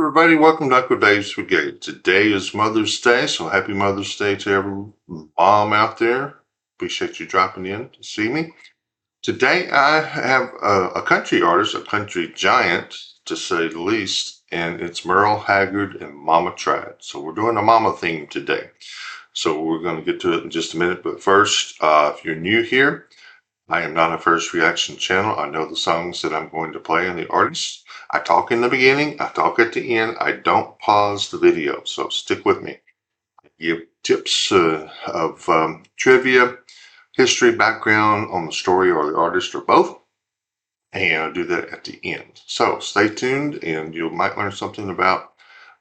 everybody. Welcome to Uncle Dave's Brigade. Today is Mother's Day, so happy Mother's Day to every mom out there. Appreciate you dropping in to see me. Today, I have a country artist, a country giant, to say the least, and it's Merle Haggard and Mama Tried. So we're doing a mama theme today. So we're going to get to it in just a minute. But first, if you're new here, I am not a first reaction channel. I know the songs that I'm going to play and the artists. I talk in the beginning, I talk at the end. I don't pause the video, so stick with me. I give tips of trivia, history, background on the story or the artist or both, and I'll do that at the end. So stay tuned and you might learn something about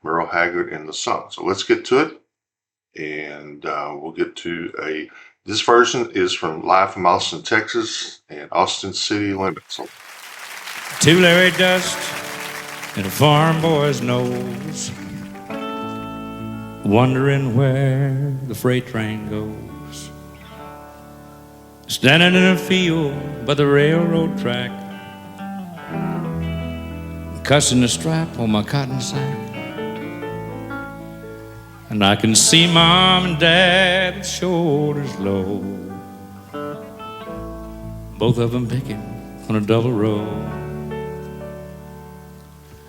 Merle Haggard and the song. So let's get to it, and we'll get to this version is live from Austin, Texas, and Austin City Limits. Two Larry Dust and a farm boy's nose, wondering where the freight train goes. Standing in a field by the railroad track, cussing the strap on my cotton sack. And I can see Mom and Dad with shoulders low, both of them picking on a double row.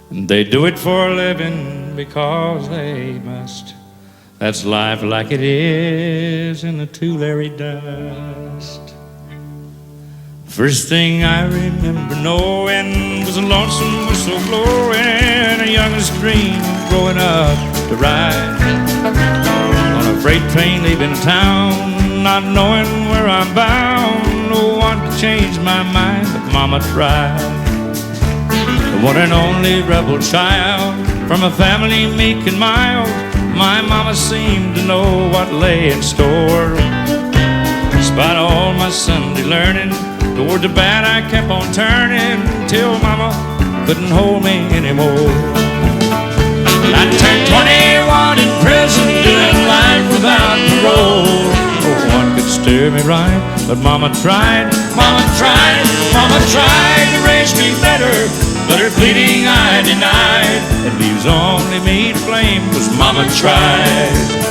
And they do it for a living because they must. That's life like it is in the Two Larry Dust. First thing I remember knowing was a lonesome whistle blowing, a youngest dream growing up to ride on a freight train leaving town, not knowing where I'm bound. No one could change my mind, but Mama tried. The one and only rebel child from a family meek and mild, my mama seemed to know what lay in store. Despite all my Sunday learning, toward the bad I kept on turning, till Mama couldn't hold me anymore. I turned 21 in prison, doing life without parole. No one could steer me right, but Mama tried, Mama tried, Mama tried to raise me better, but her pleading I denied. It leaves only me to blame, 'cause Mama tried.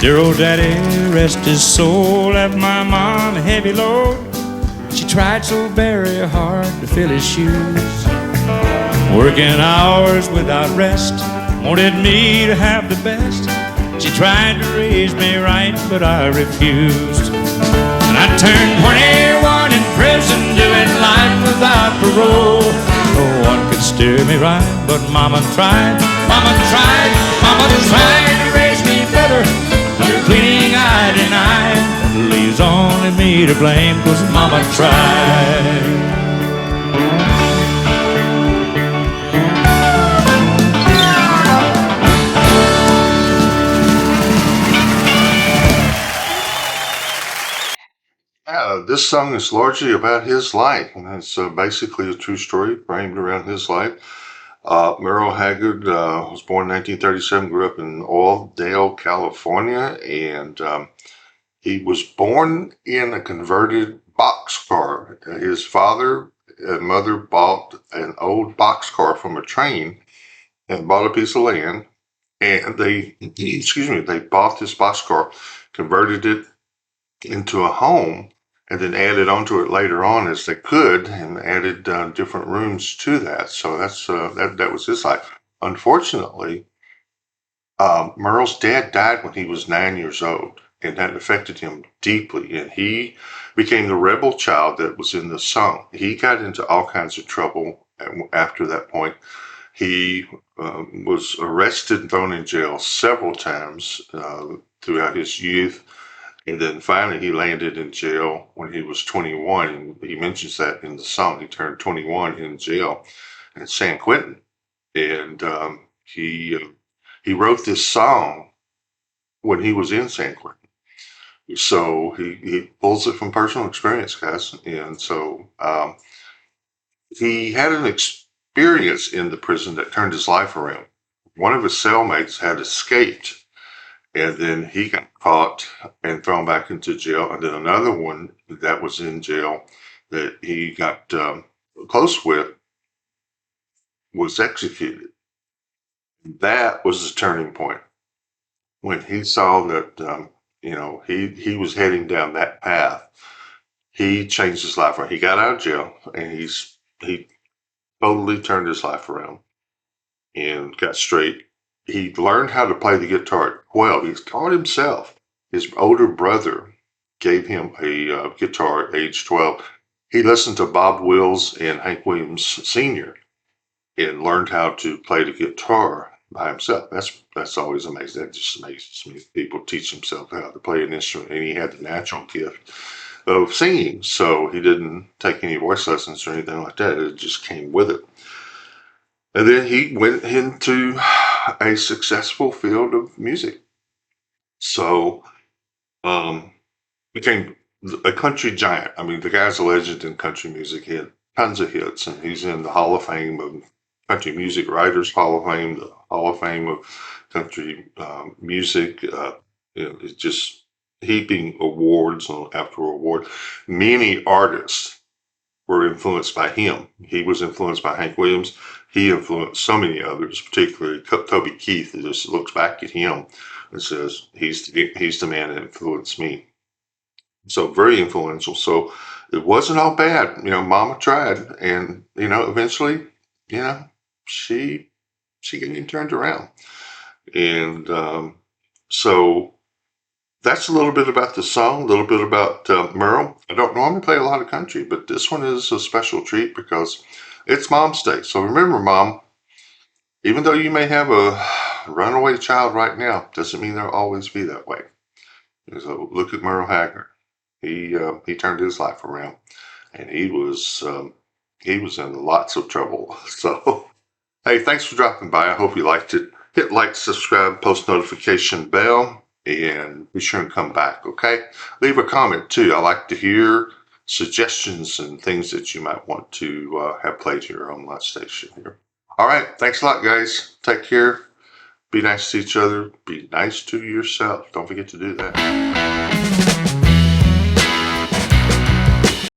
Dear old daddy, rest his soul, left my mom a heavy load. She tried so very hard to fill his shoes, working hours without rest, wanted me to have the best. She tried to raise me right, but I refused. And I turned 21 in prison, doing life without parole. No one could steer me right, but Mama tried, Mama tried, Mama tried to raise me better. Her pleading I denied, it leaves only me to blame, 'cause Mama tried. This song is largely about his life, and it's basically a true story framed around his life. Merle Haggard was born in 1937, grew up in Oildale, California, and he was born in a converted boxcar. His father and mother bought an old boxcar from a train and bought a piece of land, and they, they bought this boxcar, converted it into a home, and then added onto it later on as they could, and added different rooms to that. So that was his life. Unfortunately, Merle's dad died when he was 9 years old, and that affected him deeply. And he became the rebel child that was in the song. He got into all kinds of trouble after that point. He was arrested and thrown in jail several times throughout his youth. And then finally, he landed in jail when he was 21. And he mentions that in the song. He turned 21 in jail in San Quentin. And he wrote this song when he was in San Quentin. So he pulls it from personal experience, guys. And so he had an experience in the prison that turned his life around. One of his cellmates had escaped, and then he got caught and thrown back into jail. And then another one that was in jail that he got close with was executed. That was the turning point when he saw that he was heading down that path. He changed his life around. He got out of jail, and he totally turned his life around and got straight. He learned how to play the guitar at 12. He taught himself. His older brother gave him a guitar at age 12. He listened to Bob Wills and Hank Williams Sr. and learned how to play the guitar by himself. That's always amazing. That just amazes me. People teach themselves how to play an instrument, and he had the natural gift of singing. So he didn't take any voice lessons or anything like that. It just came with it. And then he went into a successful field of music. So became a country giant. I mean, the guy's a legend in country music. He had tons of hits, and he's in the Hall of Fame of Country Music Writers Hall of Fame, the Hall of Fame of Country Music. It's just heaping awards after award. Many artists were influenced by him. He was influenced by Hank Williams. He influenced so many others, particularly Toby Keith, who just looks back at him and says, he's the man that influenced me. So very influential. So it wasn't all bad. Mama tried, and, eventually, she got him turned around. And so that's a little bit about the song, a little bit about Merle. I don't normally play a lot of country, but this one is a special treat because it's Mom's Day. So remember, Mom, even though you may have a runaway child right now, doesn't mean they'll always be that way. So look at Merle Haggard. He turned his life around, and he was in lots of trouble. So, hey, thanks for dropping by. I hope you liked it. Hit like, subscribe, post notification bell, and be sure and come back, okay? Leave a comment, too. I like to hear suggestions and things that you might want to have played here on my station here. All right. Thanks a lot, guys. Take care. Be nice to each other. Be nice to yourself. Don't forget to do that.